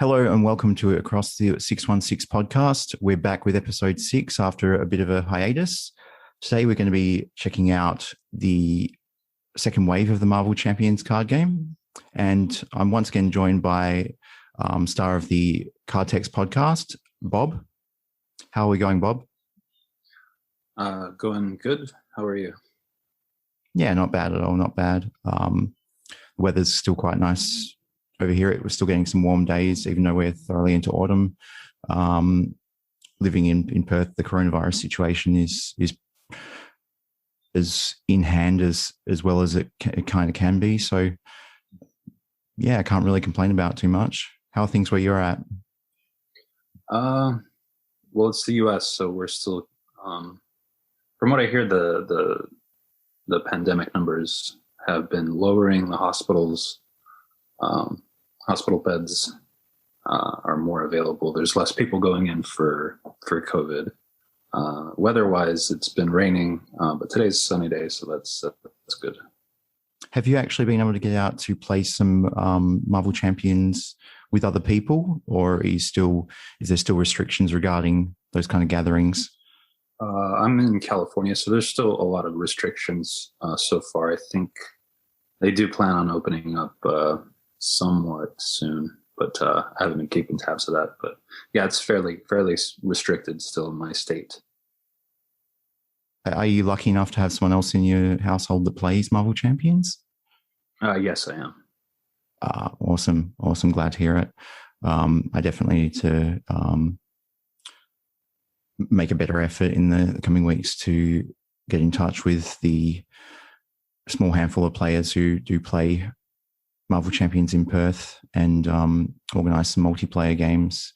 Hello and welcome to Across the 616 podcast. We're back with episode 6 after a bit of a hiatus. Today we're going to be checking out the second wave of the Marvel Champions card game. And I'm once again joined by star of the Card Text podcast, Bob. How are we going, Bob? Going good. How are you? Yeah, not bad at all. Not bad. The weather's still quite nice over here. We're still getting some warm days, even though we're thoroughly into autumn. Living in Perth, the coronavirus situation is as in hand as well as it kind of can be. So, yeah, I can't really complain about too much. How are things where you're at? Well, it's the U.S., so we're still. From what I hear, the pandemic numbers have been lowering. The hospital beds are more available. There's less people going in for COVID. Weather-wise, it's been raining, but today's a sunny day, so that's good. Have you actually been able to get out to play some Marvel Champions with other people, or is there still restrictions regarding those kind of gatherings? I'm in California, so there's still a lot of restrictions so far. I think they do plan on opening up somewhat soon, but I haven't been keeping tabs of that. But yeah, it's fairly restricted still in my state. Are you lucky enough to have someone else in your household that plays Marvel Champions? Yes, I am. Awesome. Glad to hear it. I definitely need to make a better effort in the coming weeks to get in touch with the small handful of players who do play Marvel Champions in Perth and organise some multiplayer games.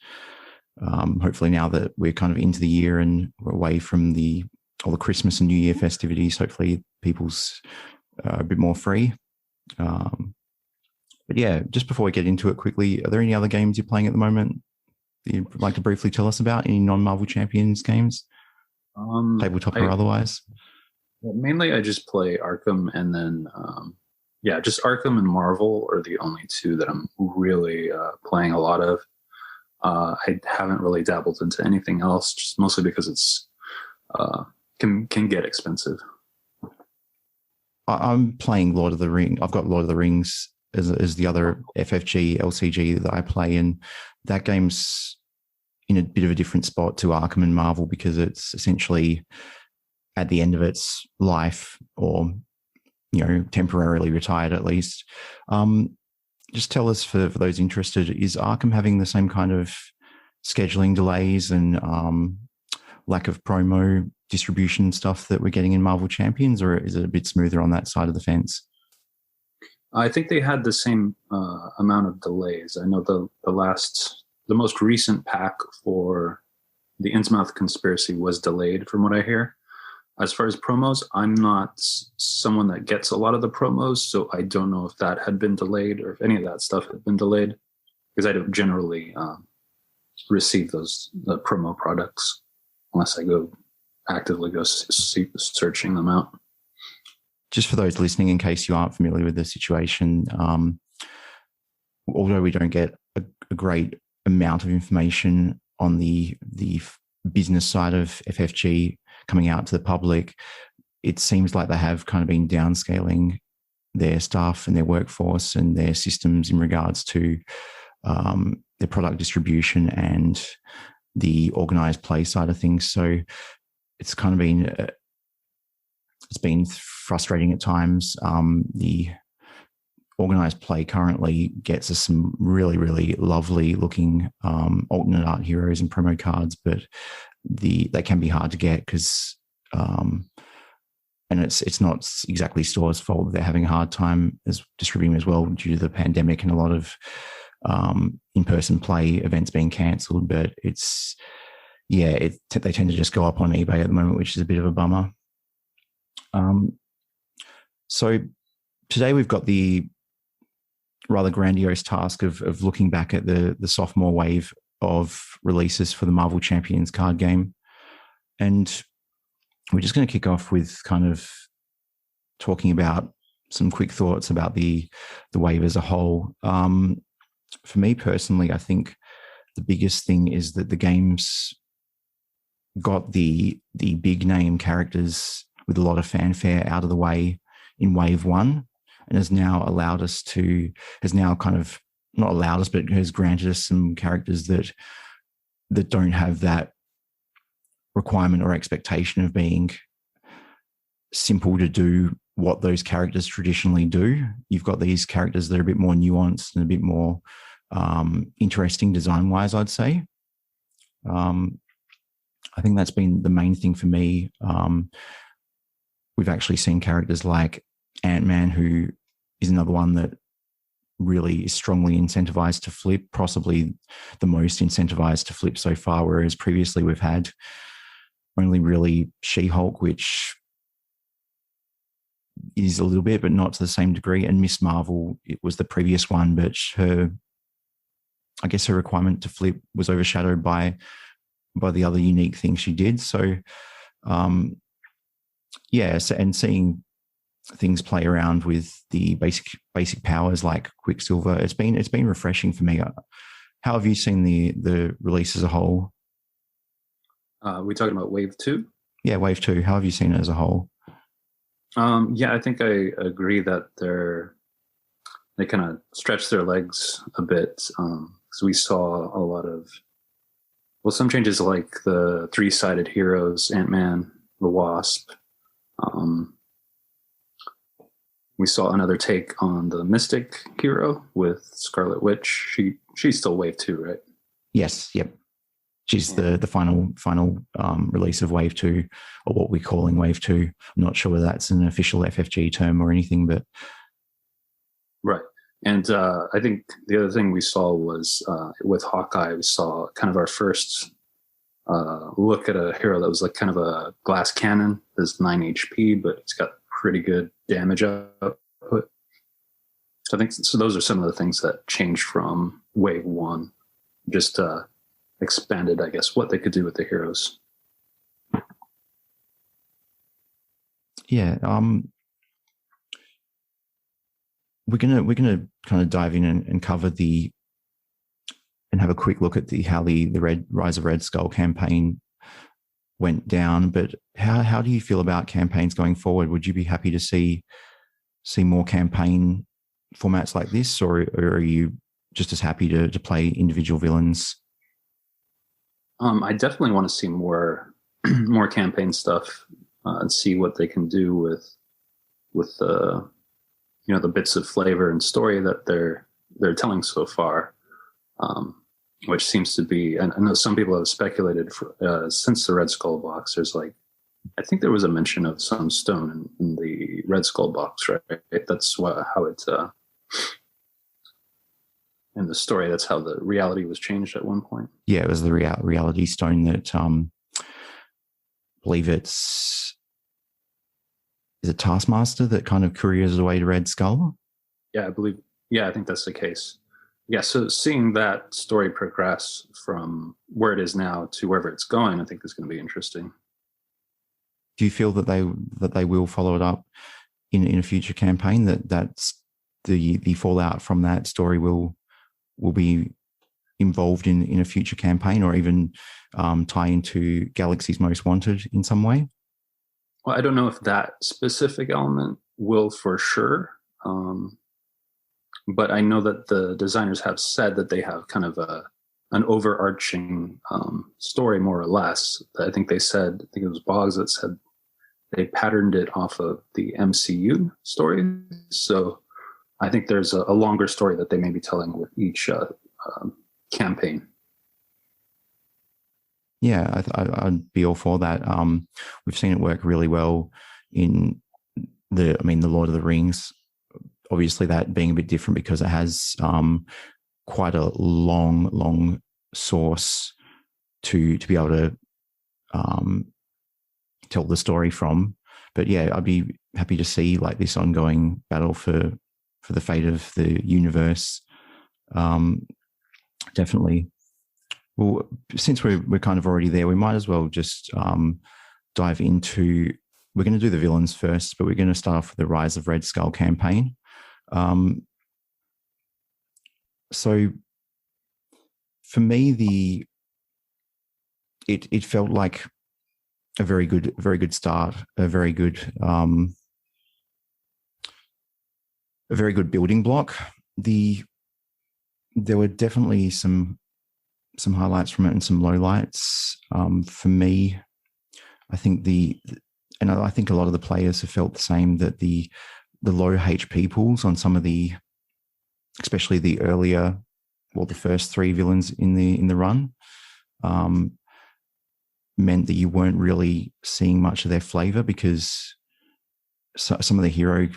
Hopefully now that we're kind of into the year and we're away from all the Christmas and New Year festivities, hopefully people's a bit more free. But yeah, just before we get into it quickly, are there any other games you're playing at the moment that you'd like to briefly tell us about? Any non-Marvel Champions games? Tabletop or otherwise? Well, mainly I just play Arkham, and then just Arkham and Marvel are the only two that I'm really playing a lot of. I haven't really dabbled into anything else, just mostly because it's can get expensive. I'm playing Lord of the Rings. I've got Lord of the Rings as the other FFG LCG that I play, and that game's in a bit of a different spot to Arkham and Marvel because it's essentially at the end of its life, or temporarily retired at least. Just tell us, for those interested, is Arkham having the same kind of scheduling delays and lack of promo distribution stuff that we're getting in Marvel Champions, or is it a bit smoother on that side of the fence? I think they had the same amount of delays. I know the most recent pack for the Innsmouth Conspiracy was delayed, from what I hear. As far as promos, I'm not someone that gets a lot of the promos, so I don't know if that had been delayed or if any of that stuff had been delayed, because I don't generally receive the promo products unless I actively go searching them out. Just for those listening, in case you aren't familiar with the situation, although we don't get a great amount of information on the business side of FFG coming out to the public, it seems like they have kind of been downscaling their staff and their workforce and their systems in regards to their product distribution and the organised play side of things. So it's kind of been frustrating at times. The organised play currently gets us some really, really lovely looking alternate art heroes and promo cards, but they can be hard to get because, and it's not exactly stores' fault. They're having a hard time as distributing as well due to the pandemic and a lot of in-person play events being cancelled. But they tend to just go up on eBay at the moment, which is a bit of a bummer. So today we've got the rather grandiose task of looking back at the sophomore wave of releases for the Marvel Champions card game. And we're just going to kick off with kind of talking about some quick thoughts about the wave as a whole. for me personally, I think the biggest thing is that the game's got the big name characters with a lot of fanfare out of the way in wave one, and has now kind of not allowed us, but has granted us some characters that don't have that requirement or expectation of being simple to do what those characters traditionally do. You've got these characters that are a bit more nuanced and a bit more interesting design-wise, I'd say. I think that's been the main thing for me. We've actually seen characters like Ant-Man, who is another one that really is strongly incentivized to flip, possibly the most incentivized to flip so far, whereas previously we've had only really She-Hulk, which is a little bit, but not to the same degree. And Miss Marvel, it was the previous one, but her requirement to flip was overshadowed by the other unique things she did. So, and seeing things play around with the basic powers like Quicksilver, it's been refreshing for me. How have you seen the release as a whole? We talking about Wave 2? Yeah, Wave 2. How have you seen it as a whole? I think I agree that they kind of stretched their legs a bit, because we saw a lot of, some changes like the 3-sided heroes, Ant-Man, the Wasp. We saw another take on the Mystic hero with Scarlet Witch. She's still Wave 2, right? Yes. Yep. She's the final release of Wave 2, or what we're calling Wave 2. I'm not sure whether that's an official FFG term or anything, but right. And I think the other thing we saw was with Hawkeye, we saw kind of our first look at a hero that was like kind of a glass cannon. There's 9 HP, but it's got pretty good damage output. So I think those are some of the things that changed from Wave 1. Just expanded, I guess, what they could do with the heroes. Yeah. We're gonna kind of dive in and cover and have a quick look at how the Rise of Red Skull campaign went down. But how do you feel about campaigns going forward? Would you be happy to see more campaign formats like this, or are you just as happy to play individual villains? I definitely want to see more campaign stuff and see what they can do with the the bits of flavor and story that they're telling so far, which seems to be. And I know some people have speculated since the Red Skull box. There's I think there was a mention of some stone in the Red Skull box, right? That's how it. In the story, that's how the reality was changed at one point. Yeah, it was the reality stone that I believe is it Taskmaster that kind of couriers away to Red Skull? Yeah, I think that's the case. Yeah, so seeing that story progress from where it is now to wherever it's going, I think is going to be interesting. Do you feel that they will follow it up in a future campaign? That's the fallout from that story will be involved in a future campaign, or even tie into Galaxy's Most Wanted in some way? Well, I don't know if that specific element will for sure, but I know that the designers have said that they have kind of an overarching story, more or less. I think it was Boggs that said they patterned it off of the MCU story. So I think there's a longer story that they may be telling with each campaign. Yeah, I'd be all for that. We've seen it work really well in the Lord of the Rings. Obviously, that being a bit different because it has quite a long source to be able to tell the story from. But yeah, I'd be happy to see this ongoing battle for the fate of the universe. Definitely. Well, since we're kind of already there, we might as well just dive into. We're going to do the villains first, but we're going to start off with the Rise of Red Skull campaign. So for me, it felt like a very good start, a very good building block. There were definitely some highlights from it and some lowlights. For me, I think I think a lot of the players have felt the same, that the low HP pools on some of especially the earlier, the first 3 villains in the run, meant that you weren't really seeing much of their flavor, because some of the hero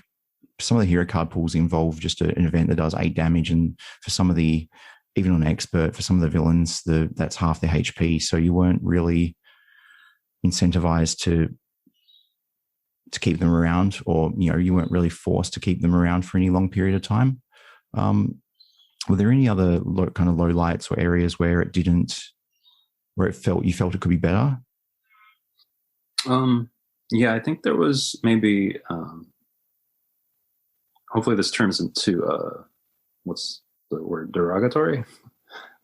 card pools involve just an event that does 8 damage, and for some of the, even on expert, for some of the villains, that's half their HP. So you weren't really incentivized to keep them around, or you weren't really forced to keep them around for any long period of time. Were there any other kind of low lights or areas where you felt it could be better? Yeah, I think there was maybe. Hopefully, this turns into what's the word, derogatory.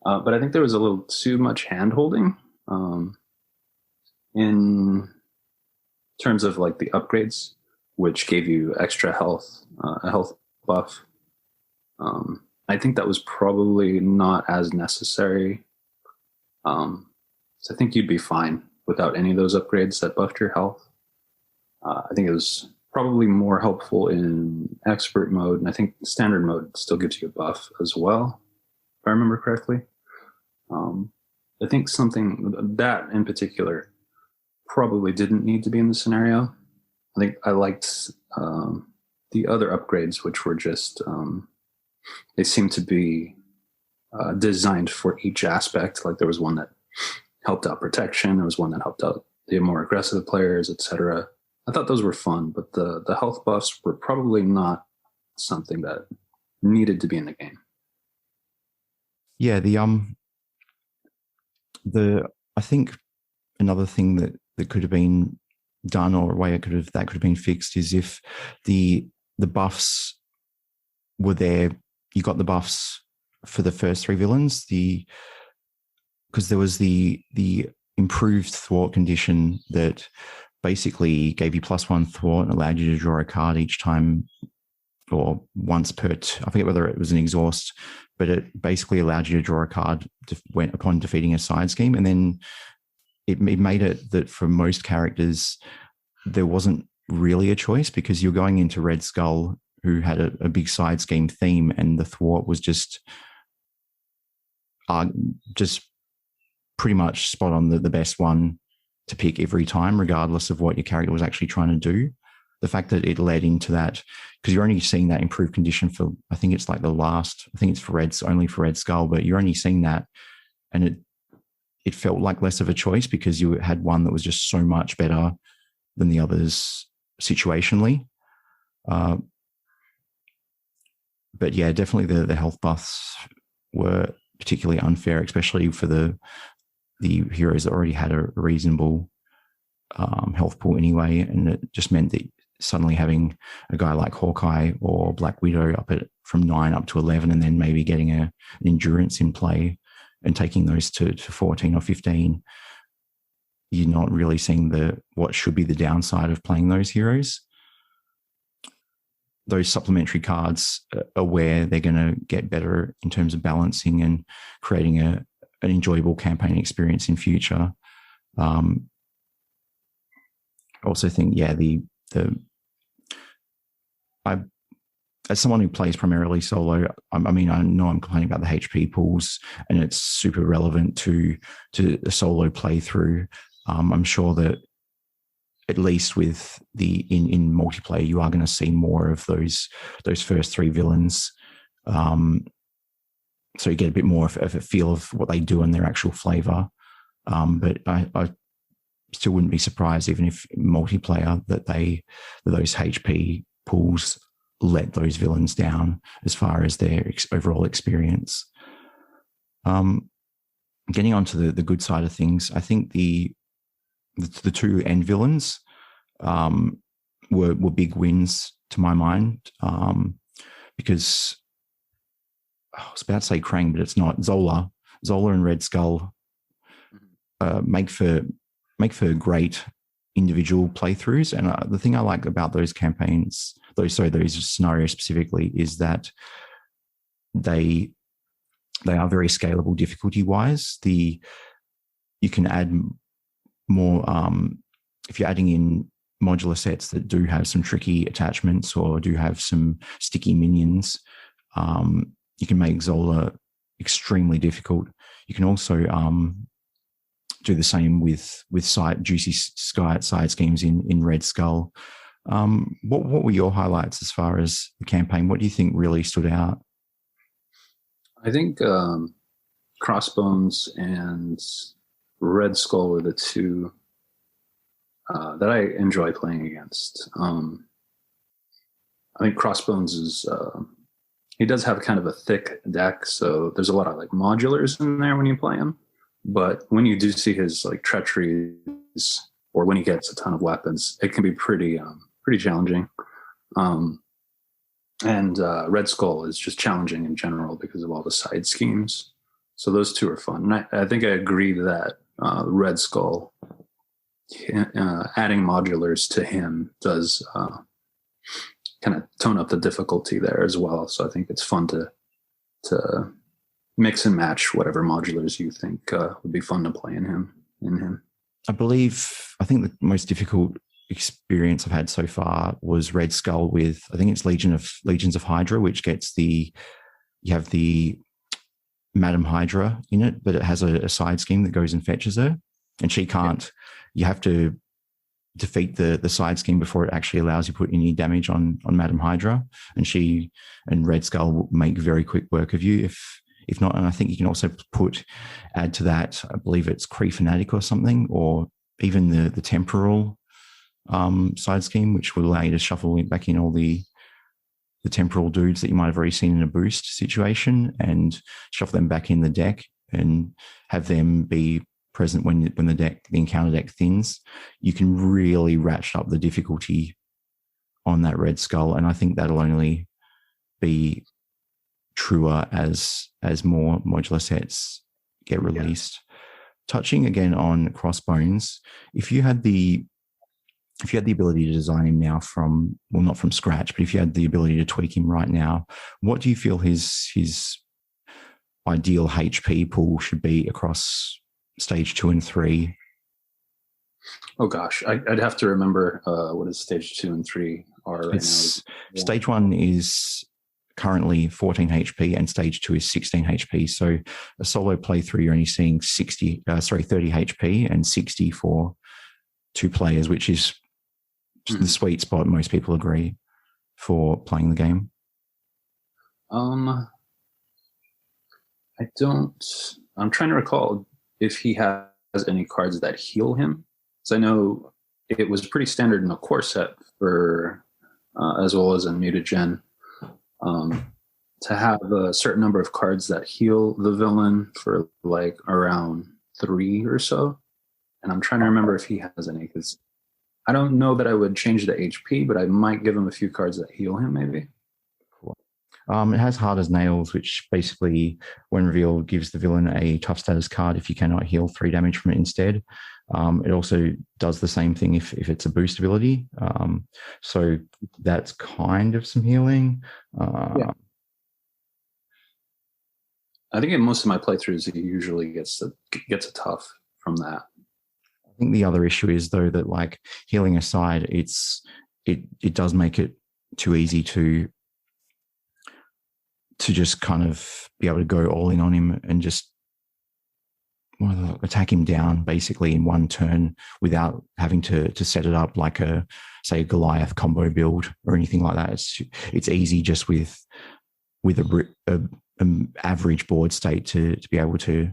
But I think there was a little too much hand holding in terms of like the upgrades, which gave you extra health, a health buff. I think that was probably not as necessary. So I think you'd be fine without any of those upgrades that buffed your health. I think it was probably more helpful in expert mode, and I think standard mode still gives you a buff as well, if I remember correctly. I think something that in particular probably didn't need to be in the scenario. I think I liked the other upgrades, which were just they seemed to be designed for each aspect. Like there was one that helped out protection, there was one that helped out the more aggressive players, etc. I thought those were fun, but the health buffs were probably not something that needed to be in the game. Yeah, I think another thing that could have been done, or a way that could have been fixed, is if the buffs were there. You got the buffs for the first 3 villains, because there was the improved thwart condition that basically gave you +1 thwart and allowed you to draw a card each time, or once per. I forget whether it was an exhaust, but it basically allowed you to draw a card upon defeating a side scheme. And then it made it that for most characters there wasn't really a choice, because you're going into Red Skull, who had a big side scheme theme, and the thwart was just pretty much spot on the best one to pick every time, regardless of what your character was actually trying to do. The fact that it led into that, because you're only seeing that improved condition for, I think it's like only for Red Skull, but you're only seeing that, and it felt like less of a choice, because you had one that was just so much better than the others situationally. But yeah, definitely the health buffs were particularly unfair, especially for the heroes that already had a reasonable health pool anyway, and it just meant that suddenly having a guy like Hawkeye or Black Widow from 9 up to 11, and then maybe getting an endurance in play and taking those to 14 or 15, you're not really seeing what should be the downside of playing those heroes. Those supplementary cards are where they're going to get better in terms of balancing and creating an enjoyable campaign experience in future. I also think, yeah, as someone who plays primarily solo, I know I'm complaining about the HP pools, and it's super relevant to a solo playthrough. I'm sure that at least with in multiplayer, you are going to see more of those first 3 villains. So you get a bit more of a feel of what they do and their actual flavor. But I still wouldn't be surprised, even if multiplayer, that those HP pools let those villains down as far as their overall experience. Getting onto the good side of things, I think the 2 end villains were big wins to my mind, because I was about to say Krang, but it's not. Zola Zola and Red Skull make for great individual playthroughs. And the thing I like about those campaigns, those scenarios specifically, is that they are very scalable difficulty wise. You can add more if you're adding in modular sets that do have some tricky attachments or do have some sticky minions. You can make Zola extremely difficult. You can also do the same with juicy side schemes in Red Skull. What were your highlights as far as the campaign? What do you think really stood out? I think Crossbones and Red Skull were the two that I enjoy playing against. I think Crossbones is he does have kind of a thick deck, so there's a lot of like modulars in there when you play him. But when you do see his like treacheries, or when he gets a ton of weapons, it can be pretty challenging. And Red Skull is just challenging in general because of all the side schemes. So those two are fun. And I think I agree that Red Skull, adding modulars to him does kind of tone up the difficulty there as well. So I think it's fun to mix and match whatever modulars you think would be fun to play in him. I think the most difficult experience I've had so far was Red Skull with, I think it's Legions of Hydra, which gets you have the Madam Hydra in it, but it has a side scheme that goes and fetches her, and she can't. You have to defeat the side scheme before it actually allows you to put any damage on Madam Hydra, and Red Skull will make very quick work of you if not. And I think you can also add to that, I believe it's Kree Fanatic or something, or even the temporal side scheme, which will allow you to shuffle back in all the temporal dudes that you might have already seen in a boost situation and shuffle them back in the deck and have them be present when the encounter deck thins. You can really ratchet up the difficulty on that Red Skull, and I think that'll only be truer as more modular sets get released. Yeah. Touching again on Crossbones, if you had the ability to design him now not from scratch, but if you had the ability to tweak him right now, what do you feel his ideal HP pool should be across stage 2 and 3? Oh gosh, I'd have to remember what is stage 2 and 3 are right now. Stage 1 is currently 14 HP and stage 2 is 16 HP. So a solo playthrough, you're only seeing 30 HP and 60 for 2 players, which is the sweet spot, most people agree, for playing the game. I'm trying to recall if he has any cards that heal him. So I know it was pretty standard in the core set for as well as in mutagen to have a certain number of cards that heal the villain for like around 3 or so. And I'm trying to remember if he has any, because I don't know that I would change the HP, but I might give him a few cards that heal him maybe. Cool. It has Hard as Nails, which basically, when revealed, gives the villain a tough status card if you cannot heal 3 damage from it instead. It also does the same thing if it's a boost ability. So that's kind of some healing. Yeah. I think in most of my playthroughs, he usually gets a tough from that. I think the other issue is, though, that like healing aside, it does make it too easy to just kind of be able to go all in on him and just attack him down basically in one turn without having to set it up like a Goliath combo build or anything like that. It's easy just with an average board state to be able to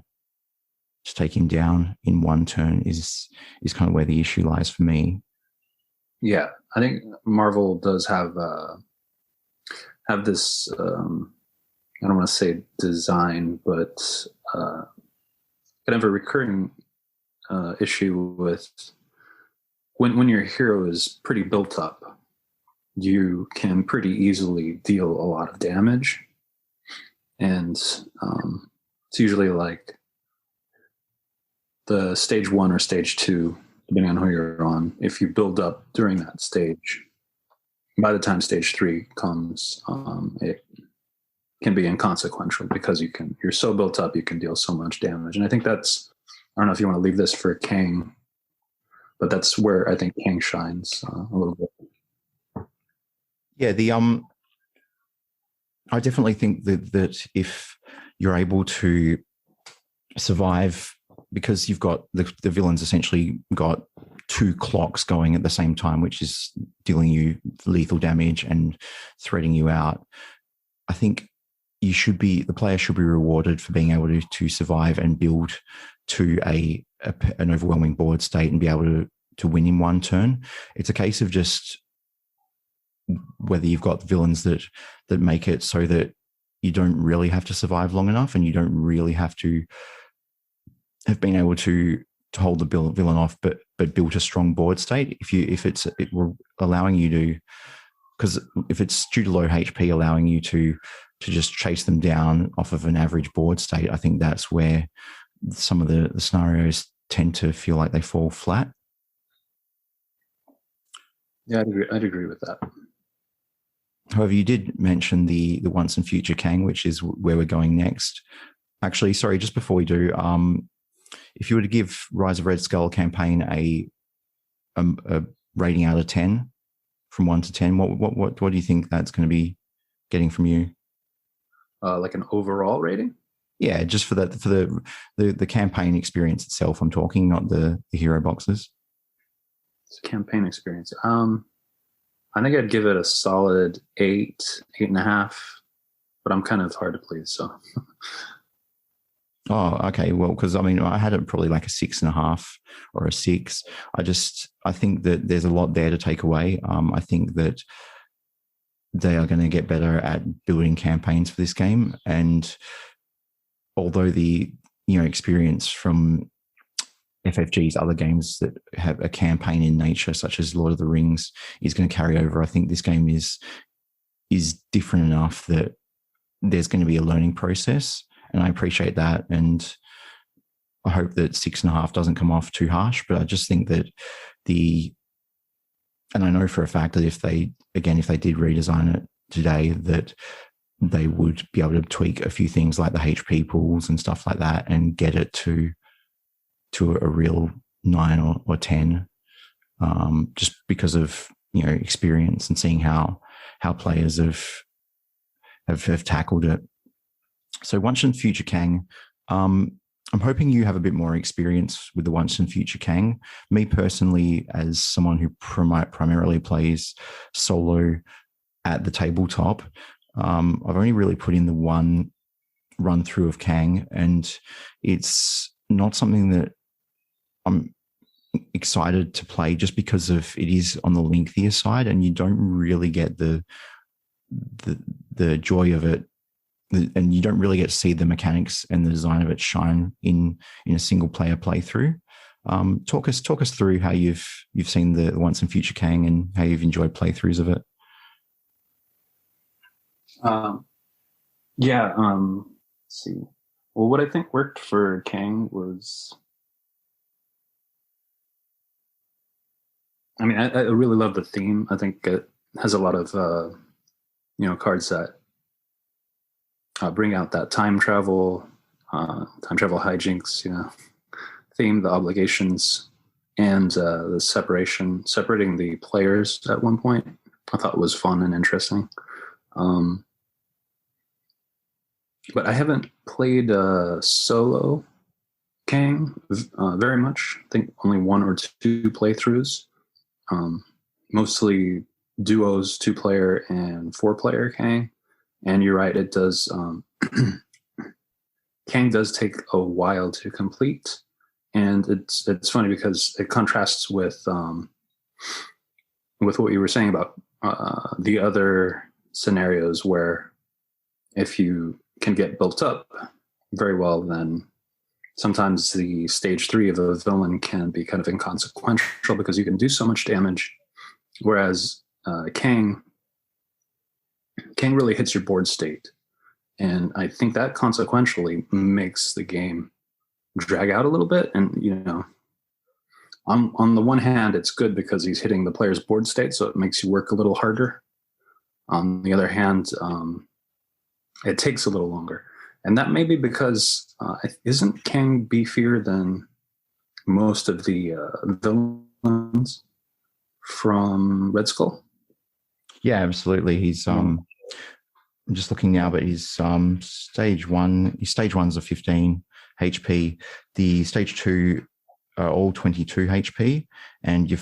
just take him down in one turn is kind of where the issue lies for me. Yeah, I think Marvel does have this. I don't want to say design, but kind of a recurring issue with when your hero is pretty built up, you can pretty easily deal a lot of damage, and it's usually like the stage 1 or stage 2, depending on who you're on. If you build up during that stage, by the time stage 3 comes, it can be inconsequential because you're so built up, you can deal so much damage. And I think I don't know if you want to leave this for Kang, but that's where I think Kang shines a little bit. Yeah, I definitely think that if you're able to survive, because you've got the villains essentially got 2 clocks going at the same time, which is dealing you lethal damage and threading you out. I think the player should be rewarded for being able to survive and build to an overwhelming board state and be able to win in one turn. It's a case of just whether you've got villains that make it so that you don't really have to survive long enough, and you don't really have to have been able to hold the villain off, but built a strong board state. If it's allowing you to, because if it's due to low HP, allowing you to just chase them down off of an average board state, I think that's where some of the scenarios tend to feel like they fall flat. Yeah, I'd agree with that. However, you did mention the Once and Future Kang, which is where we're going next. Actually, sorry, just before we do, if you were to give Rise of Red Skull campaign a rating out of 10, from 1 to 10, what do you think that's going to be getting from you? Like an overall rating? Yeah, just for the campaign experience itself. I'm talking, not the hero boxes. It's a campaign experience. I think I'd give it a solid 8.5, but I'm kind of hard to please. So. Oh, okay. Well, because I had it probably like a 6.5 or a 6. I think that there's a lot there to take away. I think that they are going to get better at building campaigns for this game. And although the experience from FFG's other games that have a campaign in nature, such as Lord of the Rings, is going to carry over, I think this game is different enough that there's going to be a learning process. And I appreciate that. And I hope that 6.5 doesn't come off too harsh, but I just think that and I know for a fact that if they did redesign it today, that they would be able to tweak a few things like the HP pools and stuff like that and get it to a real 9 or 10, just because of experience and seeing how players have tackled it. So Once and Future Kang, I'm hoping you have a bit more experience with the Once and Future Kang. Me personally, as someone who primarily plays solo at the tabletop, I've only really put in the one run through of Kang, and it's not something that I'm excited to play just because of it is on the lengthier side, and you don't really get the joy of it, and you don't really get to see the mechanics and the design of it shine in a single player playthrough. Talk us through how you've seen the Once and Future Kang and how you've enjoyed playthroughs of it. Let's see. Well, what I think worked for Kang was, I really love the theme. I think it has a lot of, cards that bring out that time travel hijinks, theme, the obligations, and the separating the players at one point. I thought was fun and interesting. But I haven't played solo Kang very much. I think only 1 or 2 playthroughs. Mostly duos, 2-player and 4-player Kang. And you're right, it does. Kang does take a while to complete, and it's funny because it contrasts with what you were saying about the other scenarios where if you can get built up very well, then sometimes the stage 3 of a villain can be kind of inconsequential because you can do so much damage, whereas Kang really hits your board state, And I think that consequentially makes the game drag out a little bit. And, on the one hand, it's good because he's hitting the player's board state, so it makes you work a little harder. On the other hand, it takes a little longer. And that may be because isn't Kang beefier than most of the villains from Red Skull? Yeah, absolutely. He's I'm just looking now, but he's stage 1. His stage 1's a 15 HP. The stage 2 are all 22 HP, and your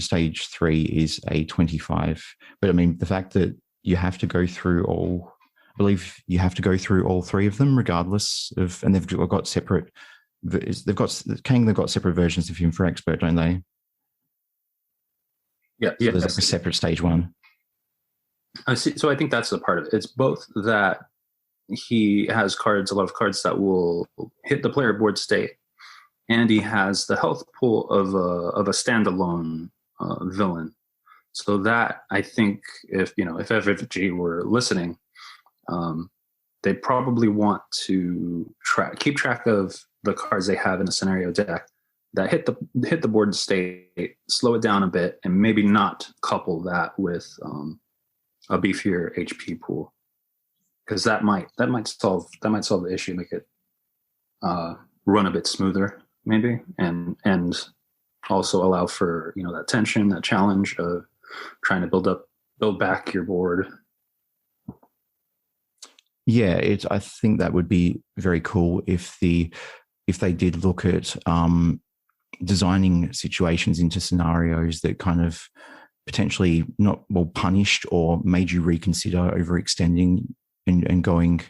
stage 3 is a 25. But I mean, the fact that you have to go through all, I believe you have to go through all 3 of them, regardless of, and they've got separate. They've got separate versions of him for expert, don't they? Yeah, so there's like a separate stage 1. I see. So I think that's the part of it. It's both that he has a lot of cards that will hit the player board state, and he has the health pool of a standalone villain. So that, I think, if FFG were listening, they probably want to keep track of the cards they have in a scenario deck that hit the board state, slow it down a bit, and maybe not couple that with a beefier HP pool, because that might solve the issue, make it run a bit smoother, maybe, and also allow for that tension, that challenge of trying to build back your board. Yeah, I think that would be very cool if they did look at designing situations into scenarios that kind of potentially not punished or made you reconsider overextending and going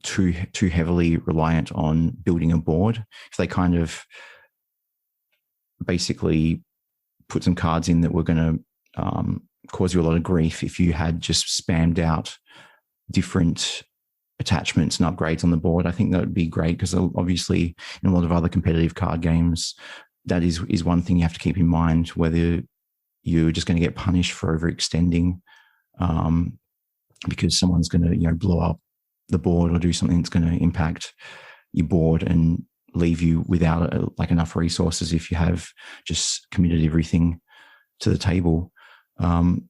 too heavily reliant on building a board. If they kind of basically put some cards in that were going to cause you a lot of grief if you had just spammed out different attachments and upgrades on the board, I think that would be great, because obviously in a lot of other competitive card games, that is one thing you have to keep in mind, whether you're just going to get punished for overextending because someone's going to blow up the board or do something that's going to impact your board and leave you without enough resources if you have just committed everything to the table. I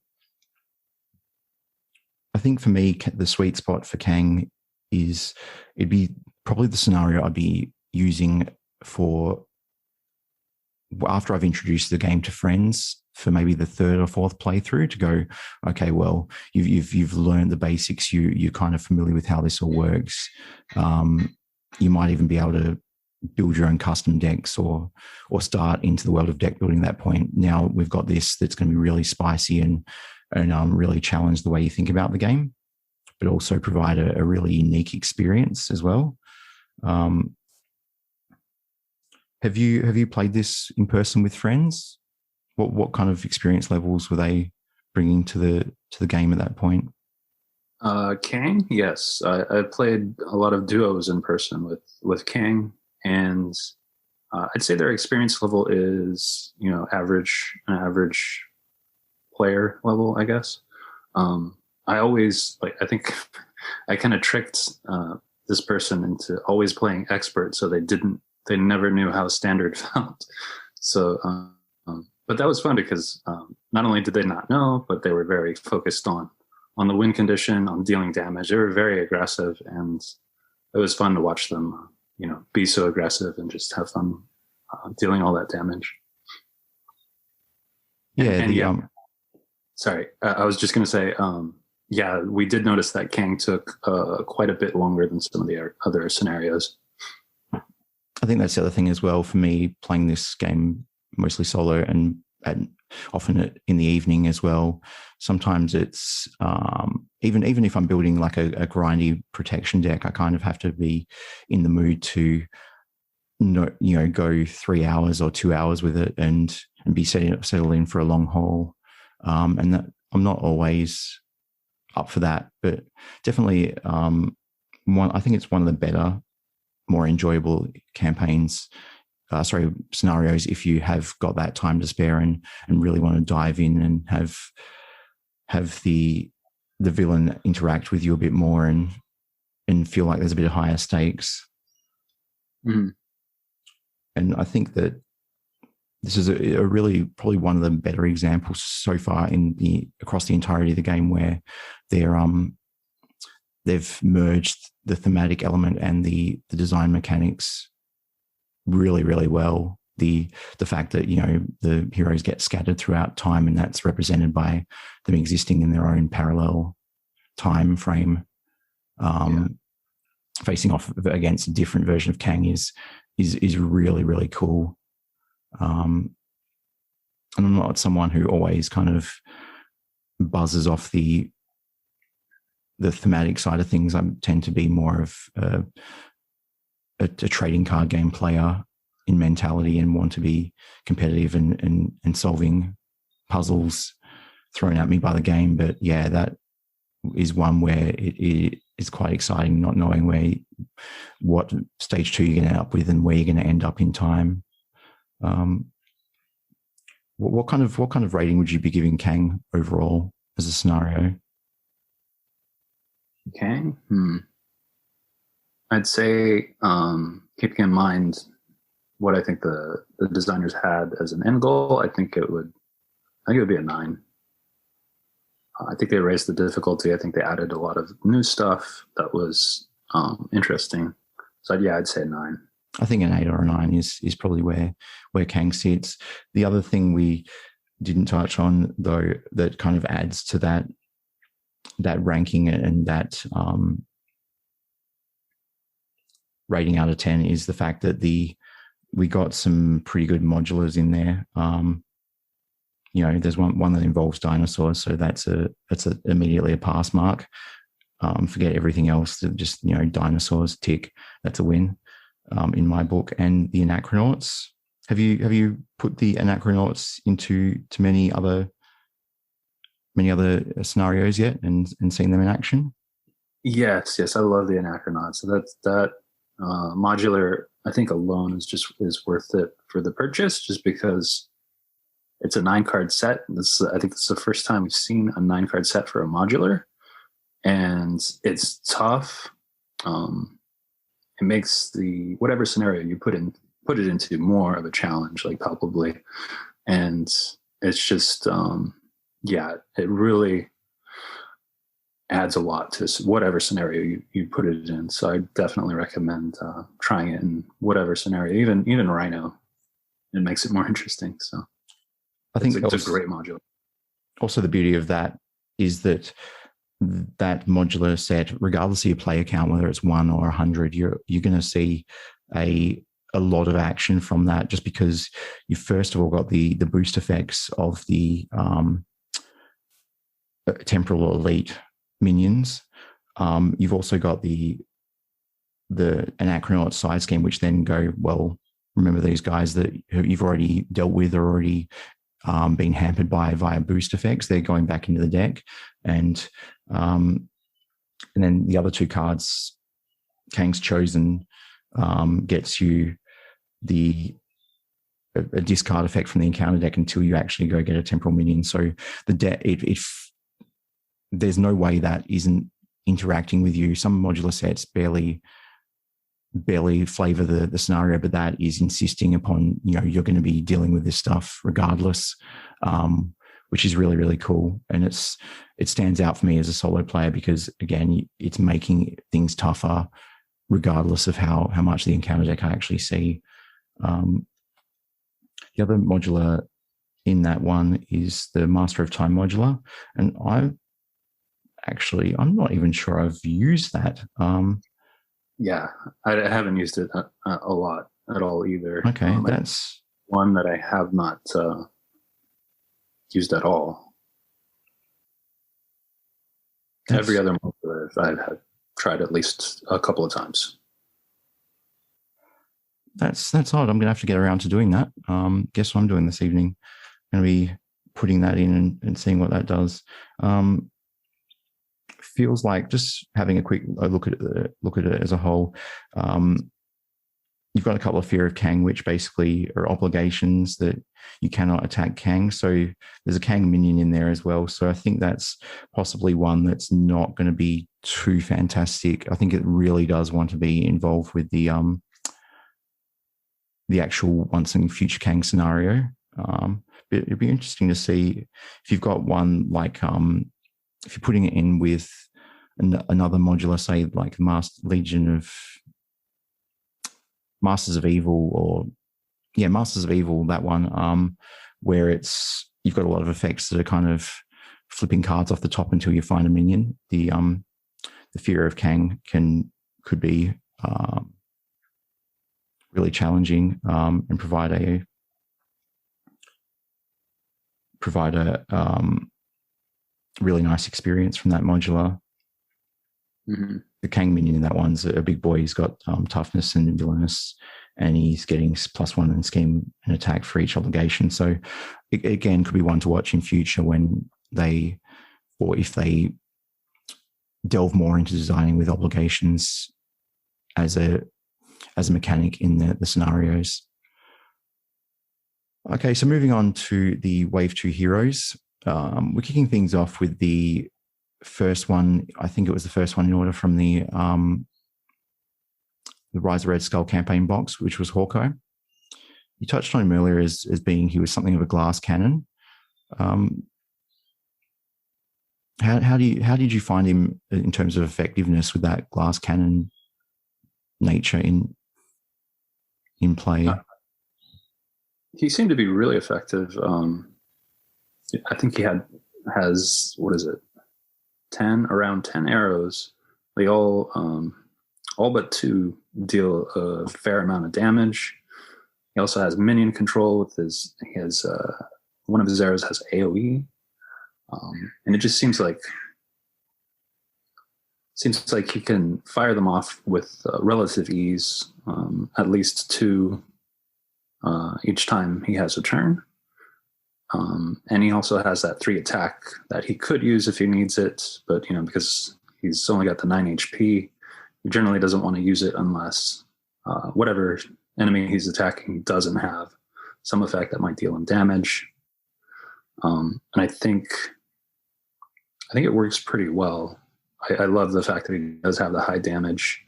think for me, the sweet spot for Kang is it'd be probably the scenario I'd be using for after I've introduced the game to friends for maybe the 3rd or 4th playthrough, to go, okay, well, you've learned the basics. You're kind of familiar with how this all works. You might even be able to build your own custom decks or start into the world of deck building at that point. Now we've got this that's going to be really spicy and really challenge the way you think about the game, but also provide a really unique experience as well. Have you played this in person with friends? What kind of experience levels were they bringing to the game at that point? Kang, yes, I played a lot of duos in person with Kang, and I'd say their experience level is an average player level, I guess. I always I think I kind of tricked this person into always playing expert, so they never knew how standard felt. So, but that was fun because not only did they not know, but they were very focused on the win condition, on dealing damage. They were very aggressive, and it was fun to watch them, be so aggressive and just have fun dealing all that damage. Yeah. Sorry, I was just going to say, we did notice that Kang took quite a bit longer than some of the other scenarios. I think that's the other thing as well for me, playing this game mostly solo and often in the evening as well. Sometimes it's even if I'm building like a grindy protection deck, I kind of have to be in the mood to go 3 hours or 2 hours with it and be settled in for a long haul. And that I'm not always up for that, but definitely I think it's one of the better, more enjoyable scenarios if you have got that time to spare and really want to dive in and have the villain interact with you a bit more and and feel like there's a bit of higher stakes. Mm. And I think that this is a really probably one of the better examples so far across the entirety of the game where they've merged the thematic element and the design mechanics really, really well. The fact that, you know, the heroes get scattered throughout time, and that's represented by them existing in their own parallel time frame, facing off against a different version of Kang is really, really cool. And I'm not someone who always kind of buzzes off the thematic side of things. I tend to be more of a trading card game player in mentality and want to be competitive and solving puzzles thrown at me by the game. But yeah, that is one where it is quite exciting, not knowing what stage 2 you're going to end up with and where you're going to end up in time. What kind of rating would you be giving Kang overall as a scenario? Kang? I'd say, keeping in mind what I think the designers had as an end goal, I think it would be a 9. I think they raised the difficulty. I think they added a lot of new stuff that was interesting. So yeah, I'd say 9. I think an 8 or a 9 is probably where Kang sits. The other thing we didn't touch on, though, that kind of adds to that ranking and that rating out of 10 is the fact that we got some pretty good modulars in there. You know, there's one that involves dinosaurs, so that's immediately a pass mark. Forget everything else. Just, you know, dinosaurs, tick. That's a win in my book. And the Anachronauts. Have you put the Anachronauts into many other scenarios yet and seen them in action? Yes, I love the Anachronauts. So that modular, I think alone is worth it for the purchase, just because it's a 9-card set. I think this is the first time we've seen a 9-card set for a modular, and it's tough. It makes whatever scenario you put it into more of a challenge, like palpably, and it's just it really adds a lot to whatever scenario you put it in. So I definitely recommend trying it in whatever scenario, even Rhino. It makes it more interesting. So I think it's a great modular. Also, the beauty of that is that modular set, regardless of your player count, whether it's 1 or 100, you're going to see a lot of action from that, just because you first of all got the boost effects of the temporal elite minions. You've also got the Anachronaut side scheme, which then go, well, remember these guys that you've already dealt with or already been hampered by via boost effects. They're going back into the deck, and then the other 2 cards, Kang's Chosen, gets you a discard effect from the encounter deck until you actually go get a temporal minion. So the deck, there's no way that isn't interacting with you. Some modular sets barely flavor the scenario, but that is insisting upon, you know, you're going to be dealing with this stuff regardless, which is really, really cool. And it stands out for me as a solo player because, again, it's making things tougher regardless of how much the encounter deck I actually see. The other modular in that one is the Master of Time modular, and I'm not even sure I've used that. Yeah, I haven't used it a lot at all either. Okay, that's one that I have not used at all. Every other modular I've tried at least a couple of times. That's odd. I'm going to have to get around to doing that. Guess what I'm doing this evening? I'm going to be putting that in and seeing what that does. Feels like just having a quick look at it as a whole. you've got a couple of Fear of Kang, which basically are obligations that you cannot attack Kang. So there's a Kang minion in there as well. So I think that's possibly one that's not going to be too fantastic. I think it really does want to be involved with the actual once and future Kang scenario. But it'd be interesting to see if you've got one like if you're putting it in with another modular, say like Legion of Masters of Evil, or Masters of Evil, that one, where you've got a lot of effects that are kind of flipping cards off the top until you find a minion. The Fear of Kang could be really challenging and provide a really nice experience from that modular. Mm-hmm. The Kang minion in that one's a big boy. He's got toughness and villainous, and he's getting +1 in scheme and attack for each obligation. So it, again, could be one to watch in future when if they delve more into designing with obligations as a mechanic in the scenarios. Okay, so moving on to the Wave 2 heroes. We're kicking things off with the first one. I think it was the first one in order from the Rise of Red Skull campaign box, which was Hawkeye. You touched on him earlier as being he was something of a glass cannon. How did you find him in terms of effectiveness with that glass cannon nature in play? He seemed to be really effective. I think he has what is it, around 10 arrows. They all but 2 deal a fair amount of damage. He also has minion control with one of his arrows has AoE, and it just seems like he can fire them off with relative ease, at least 2 each time he has a turn. And he also has that 3 attack that he could use if he needs it, but because he's only got the 9 HP, he generally doesn't want to use it unless whatever enemy he's attacking doesn't have some effect that might deal him damage. And I think it works pretty well. I love the fact that he does have the high damage,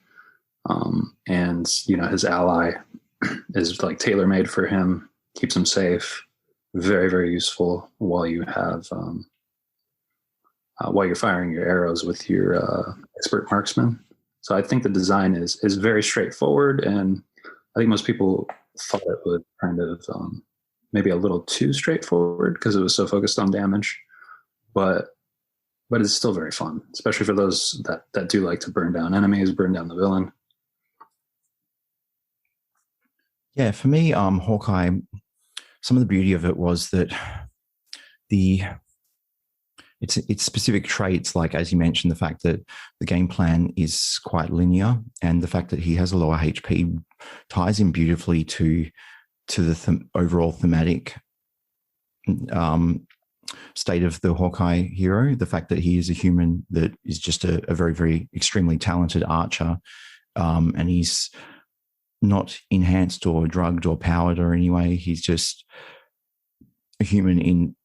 and his ally is like tailor-made for him, keeps him safe. Very, very useful while you have while you're firing your arrows with your expert marksman. So I think the design is very straightforward, and I think most people thought it would kind of maybe a little too straightforward because it was so focused on damage, but it's still very fun, especially for those that do like to burn down enemies, burn down the villain. Yeah, for me, Hawkeye, some of the beauty of it was that its specific traits, like as you mentioned, the fact that the game plan is quite linear, and the fact that he has a lower HP ties in beautifully to the overall thematic state of the Hawkeye hero. The fact that he is a human that is just a very, very extremely talented archer, and he's not enhanced or drugged or powered or any way. He's just a human in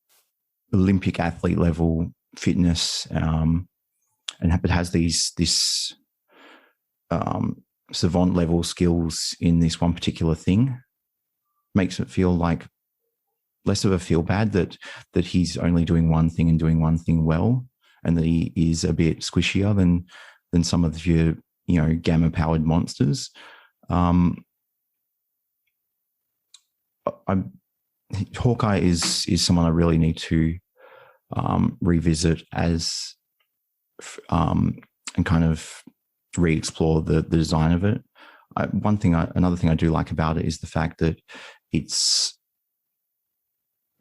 Olympic athlete level fitness, but has this savant level skills in this one particular thing. Makes it feel like less of a feel bad that he's only doing one thing and doing one thing well, and that he is a bit squishier than some of your gamma powered monsters. Hawkeye is someone I really need to revisit and kind of re-explore the design of it. Another thing I do like about it is the fact that it's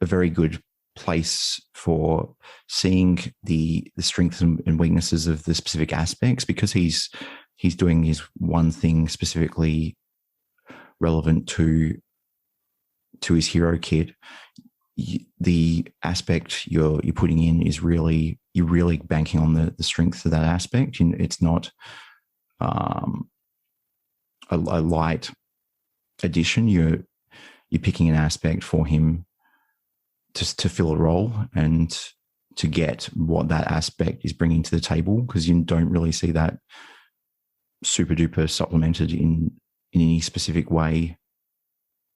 a very good place for seeing the strengths and weaknesses of the specific aspects, because he's doing his one thing specifically relevant to his hero kit. The aspect you're putting in is you're really banking on the strength of that aspect. It's not a light addition. You're picking an aspect for him to fill a role and to get what that aspect is bringing to the table, because you don't really see that super duper supplemented in any specific way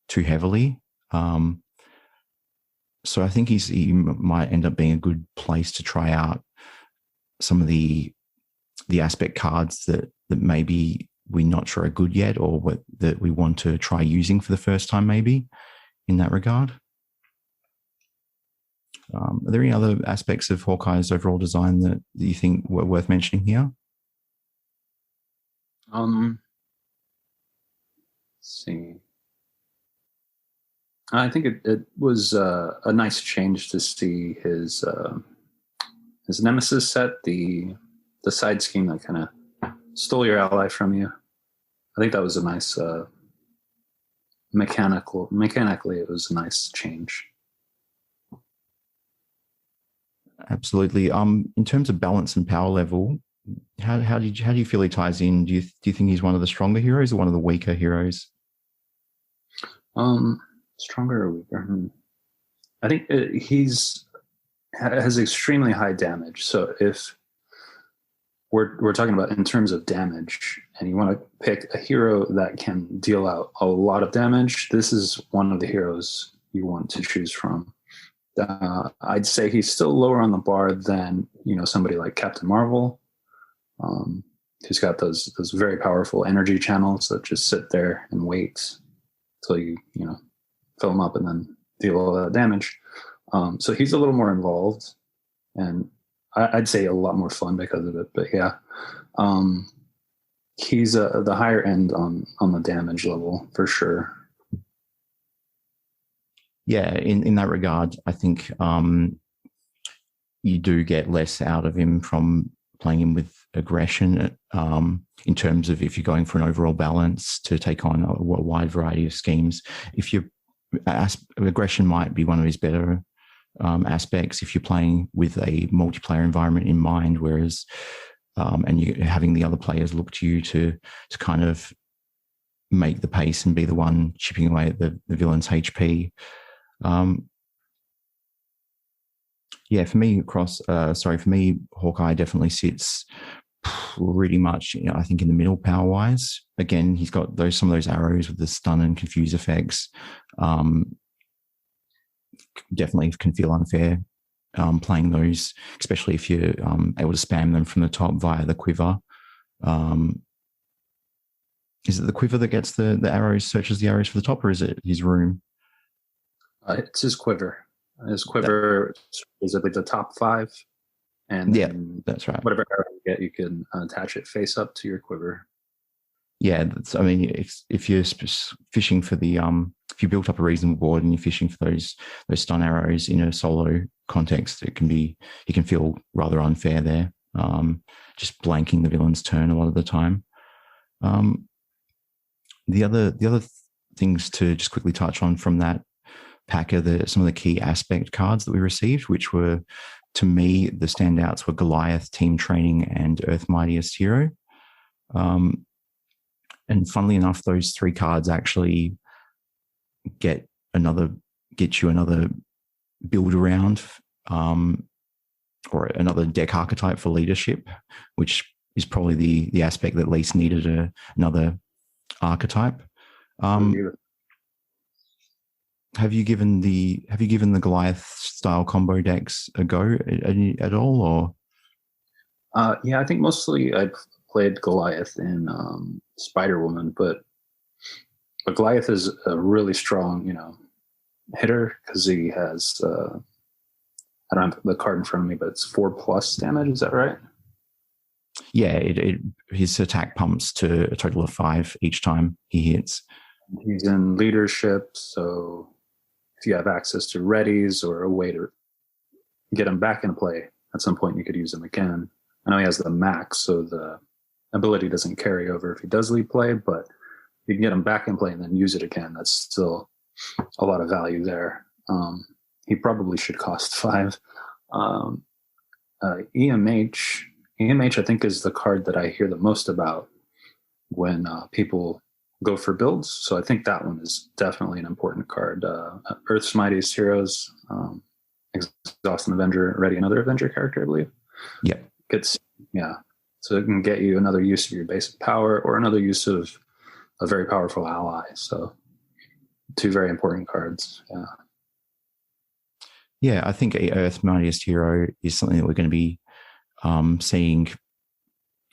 too heavily. So I think he might end up being a good place to try out some of the aspect cards that maybe we're not sure are good yet, or that we want to try using for the first time, maybe in that regard. Are there any other aspects of Hawkeye's overall design that you think were worth mentioning here? Let's see. I think it was a nice change to see his nemesis set, the side scheme that kind of stole your ally from you. I think that was a nice mechanically it was a nice change. Absolutely. In terms of balance and power level, how do you feel he ties in? Do you think he's one of the stronger heroes or one of the weaker heroes? Stronger or weaker? I think has extremely high damage. So if we're talking about in terms of damage, and you want to pick a hero that can deal out a lot of damage, this is one of the heroes you want to choose from. I'd say he's still lower on the bar than somebody like Captain Marvel, who's got those very powerful energy channels that just sit there and wait until you fill them up and then deal all that damage. So he's a little more involved, and I'd say a lot more fun because of it. But yeah, he's the higher end on the damage level for sure. Yeah, in that regard, I think you do get less out of him from playing him with aggression, in terms of if you're going for an overall balance to take on a wide variety of schemes. Aggression might be one of his better aspects if you're playing with a multiplayer environment in mind, whereas and you're having the other players look to you to kind of make the pace and be the one chipping away at the villain's HP. For me, Hawkeye definitely sits pretty much, I think, in the middle power wise. Again, he's got some of those arrows with the stun and confuse effects. Definitely can feel unfair playing those, especially if you're able to spam them from the top via the quiver. Is it the quiver that gets the arrows, searches the arrows for the top, or is it his room? It's his quiver. His quiver is like the top 5, and that's right. Whatever arrow you get, you can attach it face up to your quiver. Yeah, if you're fishing for the if you built up a reasonable board and you're fishing for those stun arrows in a solo context, it can feel rather unfair there. Just blanking the villain's turn a lot of the time. The other things to just quickly touch on from that pack are some of the key aspect cards that we received, which were, to me, the standouts were Goliath, Team Training, and Earth Mightiest Hero. And funnily enough, those 3 cards actually get you another build around, or another deck archetype for leadership, which is probably the aspect that least needed another archetype. Have you given the Goliath style combo decks a go at all, or? Yeah, I think mostly I've played Goliath in SpiderWoman, but Goliath is a really strong, hitter, because he has I don't have the card in front of me, but it's 4+ damage. Is that right? Yeah, his attack pumps to a total of 5 each time he hits. He's in leadership, so if you have access to readies or a way to get him back in play, at some point you could use him again. I know he has the max, so the ability doesn't carry over if he does lead play, but you can get him back in play and then use it again. That's still a lot of value there. He probably should cost 5. EMH, I think, is the card that I hear the most about when people go for builds. So I think that one is definitely an important card. Earth's Mightiest Heroes, Exhaust an Avenger, ready another Avenger character, I believe. Yeah. So it can get you another use of your basic power or another use of a very powerful ally. So 2 very important cards. Yeah. Yeah, I think Earth's Mightiest Hero is something that we're going to be seeing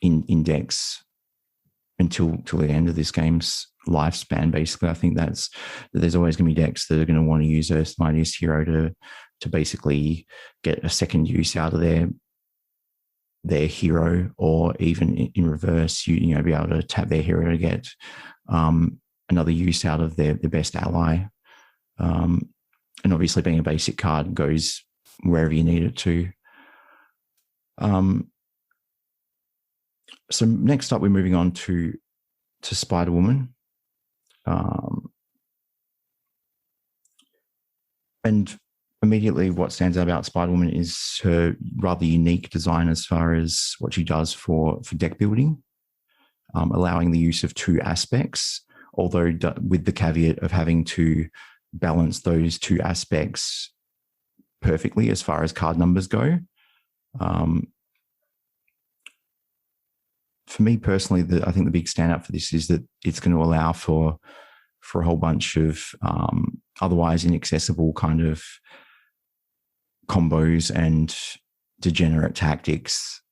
in decks until the end of this game's lifespan. Basically, I think there's always going to be decks that are going to want to use Earth's Mightiest Hero to basically get a second use out of their hero, or even in reverse, you know, be able to tap their hero to get another use out of their best ally. And obviously, being a basic card goes wherever you need it to. So next up, we're moving on to SpiderWoman. And immediately what stands out about SpiderWoman is her rather unique design as far as what she does for deck building, allowing the use of 2 aspects, although with the caveat of having to balance those 2 aspects perfectly as far as card numbers go. For me personally, I think the big standout for this is that it's going to allow for a whole bunch of otherwise inaccessible kind of combos and degenerate tactics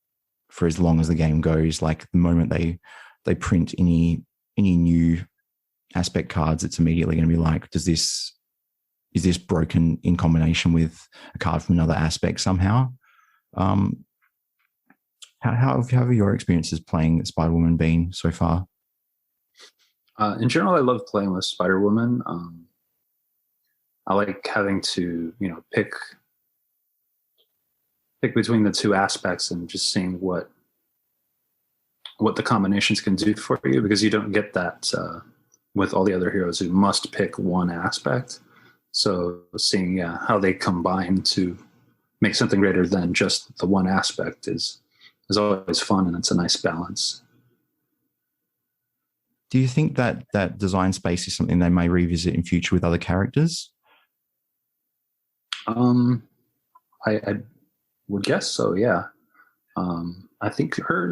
for as long as the game goes. Like the moment they print any new aspect cards, it's immediately going to be like, is this broken in combination with a card from another aspect somehow? How have your experiences playing SpiderWoman been so far? In general, I love playing with SpiderWoman. I like having to, pick between the 2 aspects and just seeing what the combinations can do for you, because you don't get that with all the other heroes who must pick one aspect. So seeing how they combine to make something greater than just the one aspect is always fun, and it's a nice balance. Do you think that design space is something they may revisit in future with other characters? I would guess so, yeah. I think her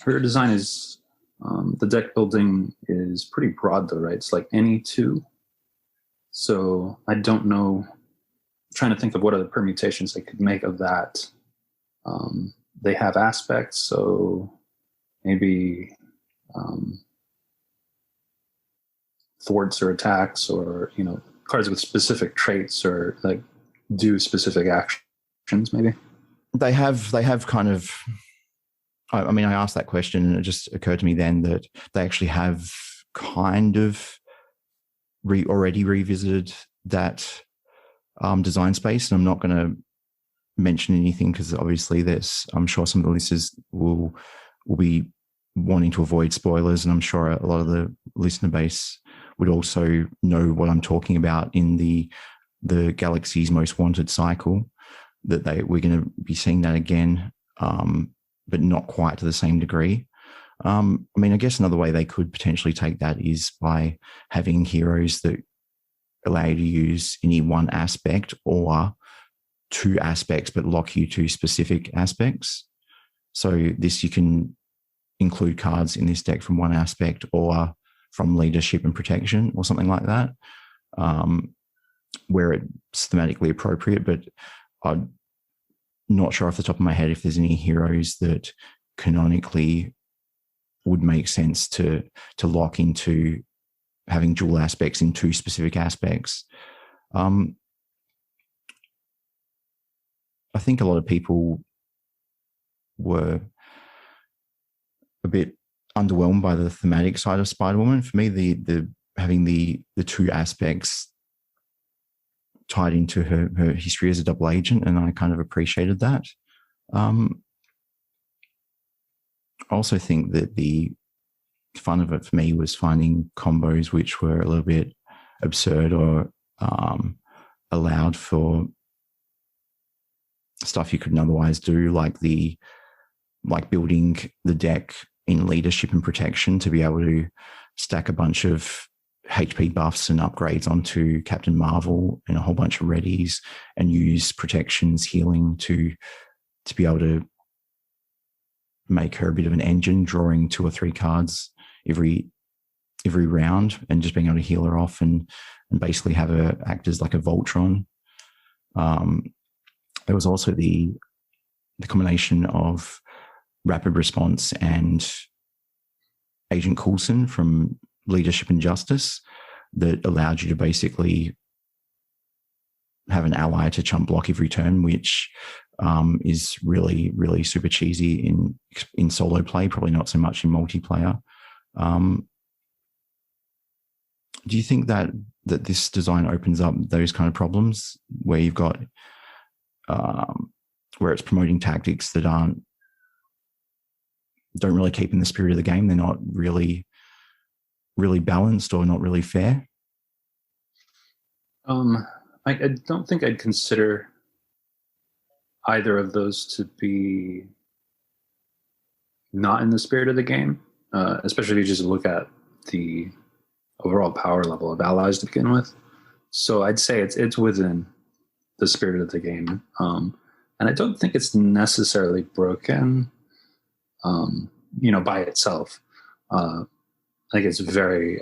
design is, the deck building is pretty broad though, right? It's like any 2. So I don't know, I'm trying to think of what other permutations they could make of that. They have aspects, so maybe thwarts or attacks, or cards with specific traits or like do specific actions. Maybe they have kind of. I mean, I asked that question, and it just occurred to me then that they actually have kind of already revisited that design space, and I'm not going to mention anything because obviously I'm sure some of the listeners will be wanting to avoid spoilers, and I'm sure a lot of the listener base would also know what I'm talking about in the Galaxy's Most Wanted cycle, that we're going to be seeing that again, but not quite to the same degree. I mean, I guess another way they could potentially take that is by having heroes that allow you to use any one aspect or 2 aspects, but lock you to specific aspects. So this, you can include cards in this deck from one aspect or from leadership and protection or something like that, where it's thematically appropriate. But I'm not sure off the top of my head if there's any heroes that canonically would make sense to lock into having dual aspects in 2 specific aspects. I think a lot of people were a bit underwhelmed by the thematic side of SpiderWoman. For me, the having the 2 aspects tied into her history as a double agent, and I kind of appreciated that. I also think that the fun of it for me was finding combos which were a little bit absurd or allowed for stuff you couldn't otherwise do, like building the deck in leadership and protection to be able to stack a bunch of HP buffs and upgrades onto Captain Marvel and a whole bunch of readies, and use protections, healing to be able to make her a bit of an engine, drawing 2 or 3 cards every round and just being able to heal her off and basically have her act as like a Voltron. There was also the combination of Rapid Response and Agent Coulson from Leadership and Justice that allowed you to basically have an ally to chump block every turn, which is really, really super cheesy in solo play, probably not so much in multiplayer. Do you think that this design opens up those kind of problems where you've got where it's promoting tactics that don't really keep in the spirit of the game? They're not really balanced or not really fair? I don't think I'd consider either of those to be not in the spirit of the game, especially if you just look at the overall power level of allies to begin with. So I'd say it's within the spirit of the game. And I don't think it's necessarily broken, by itself. I think it's very,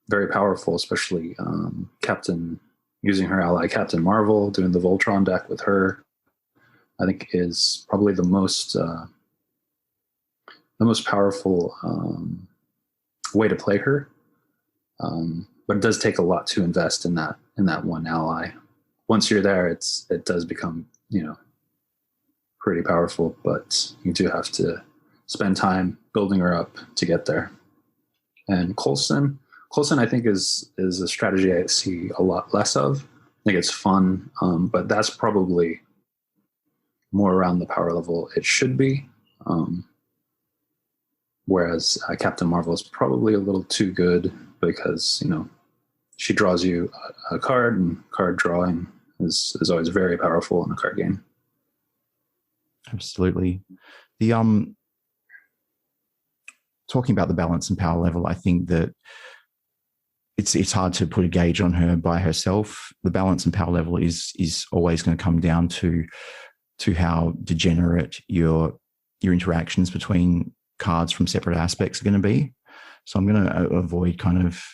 very powerful, especially using her ally Captain Marvel, doing the Voltron deck with her, I think is probably the most powerful way to play her. But it does take a lot to invest in that one ally. Once you're there, it does become, pretty powerful, but you do have to spend time building her up to get there. And Coulson, I think is a strategy I see a lot less of. I think it's fun, but that's probably more around the power level it should be. Whereas Captain Marvel is probably a little too good because, she draws you a card, and card drawing is always very powerful in a card game. Absolutely. The talking about the balance and power level, I think that it's hard to put a gauge on her by herself. The balance and power level is always going to come down to how degenerate your interactions between cards from separate aspects are going to be. So I'm going to avoid kind of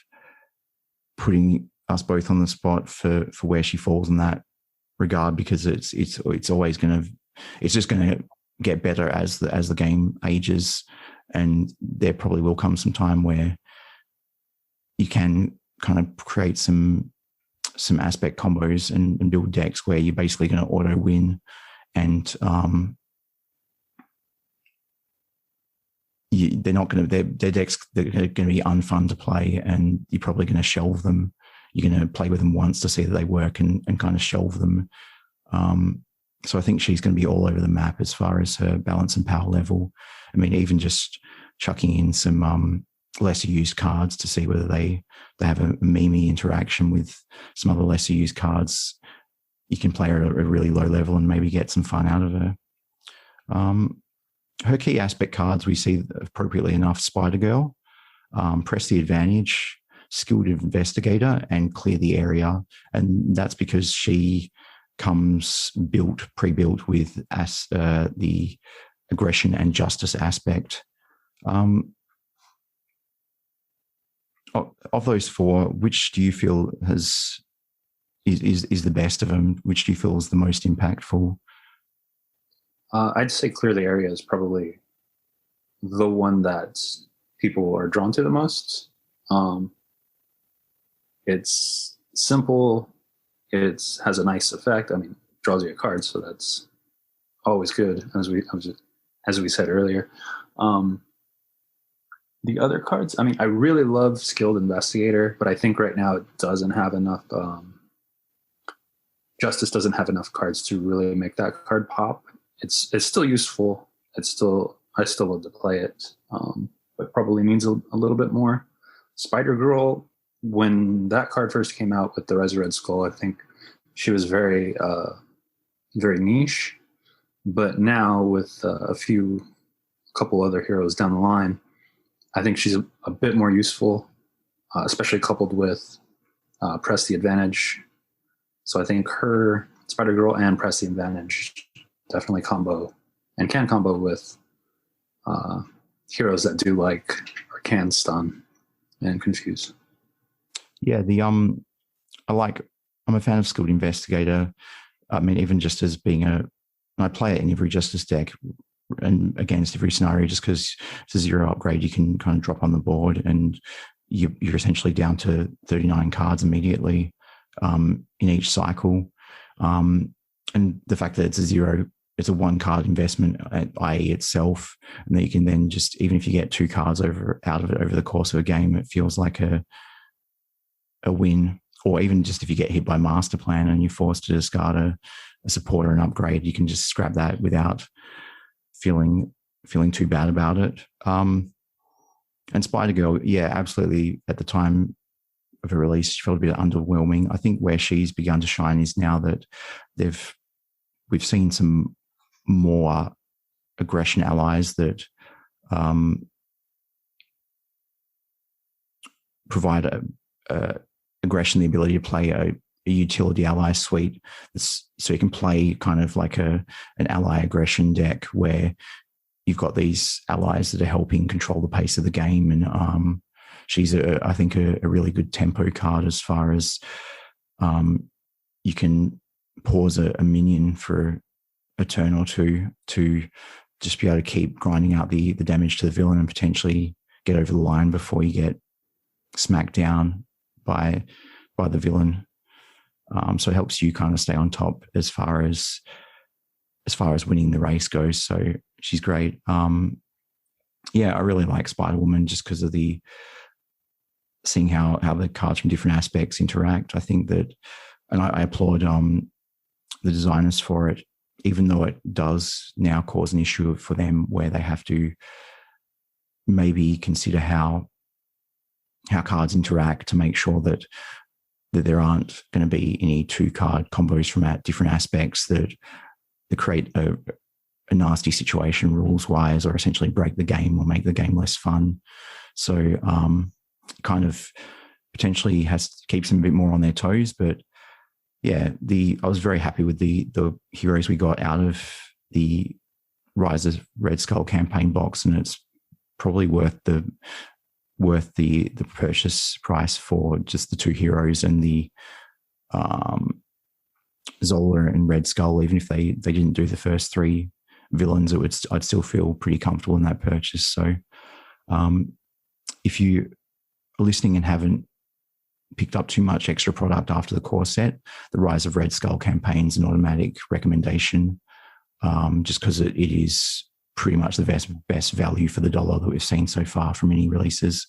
putting us both on the spot for where she falls in that regard, because it's always going to, it's just going to get better as the game ages, and there probably will come some time where you can kind of create some aspect combos and build decks where you're basically going to auto win, and they're not going to, their decks, they're going to be unfun to play, and you're probably going to shelve them. You're going to play with them once to see that they work and kind of shelve them. So I think she's going to be all over the map as far as her balance and power level. I mean, even just chucking in some lesser used cards to see whether they have a memey interaction with some other lesser used cards, you can play her at a really low level and maybe get some fun out of her. Her key aspect cards, we see appropriately enough Spider-Girl, Press the Advantage, Skilled Investigator, and Clear the Area. And that's because she comes pre-built with the aggression and justice aspect. Of those four, which do you feel is the best of them? Which do you feel is the most impactful? I'd say Clear the Area is probably the one that people are drawn to the most. It's simple. It has a nice effect. I mean, draws you a card, so that's always good, as we said earlier. The other cards, I mean, I really love Skilled Investigator, but I think right now it doesn't have enough. Justice doesn't have enough cards to really make that card pop. It's still useful. I still love to play it, but probably needs a little bit more. Spider-Girl, when that card first came out with the Red Skull, I think she was very, very niche. But now with a few couple other heroes down the line, I think she's a bit more useful, especially coupled with Press the Advantage. So I think her, Spider-Girl, and Press the Advantage definitely combo and can combo with heroes that do like or can stun and confuse. Yeah, I'm a fan of Skilled Investigator. I mean, even just as being I play it in every Justice deck and against every scenario, just because it's a 0 upgrade, you can kind of drop on the board and you're essentially down to 39 cards immediately in each cycle. And the fact that it's it's a 1 card investment, i.e. itself, and that you can then just, even if you get 2 cards out of it over the course of a game, it feels like a win. Or even just if you get hit by Master Plan and you're forced to discard a support or an upgrade, you can just scrap that without feeling too bad about it. And Spider-Girl, yeah, absolutely. At the time of her release, she felt a bit underwhelming. I think where she's begun to shine is now that we've seen some more aggression allies that provide aggression, the ability to play a utility ally suite, so you can play kind of like an ally aggression deck where you've got these allies that are helping control the pace of the game. And she's I think a really good tempo card as far as you can pause a minion for a turn or two to just be able to keep grinding out the damage to the villain and potentially get over the line before you get smacked down by the villain. So it helps you kind of stay on top as far as winning the race goes. So she's great. Yeah, I really like Spider-Woman just because of seeing how the cards from different aspects interact. I think that, and I applaud the designers for it, even though it does now cause an issue for them where they have to maybe consider how cards interact to make sure that there aren't going to be any 2-card combos from different aspects that create a nasty situation rules-wise, or essentially break the game or make the game less fun. So kind of potentially keeps them a bit more on their toes. But yeah, I was very happy with the heroes we got out of the Rise of Red Skull campaign box, and it's probably worth the purchase price for just the 2 heroes and the Zola and Red Skull. Even if they didn't do the first 3 villains, I'd still feel pretty comfortable in that purchase. So if you are listening and haven't picked up too much extra product after the core set, the Rise of Red Skull campaign is an automatic recommendation, just because it is pretty much the best value for the dollar that we've seen so far from any releases.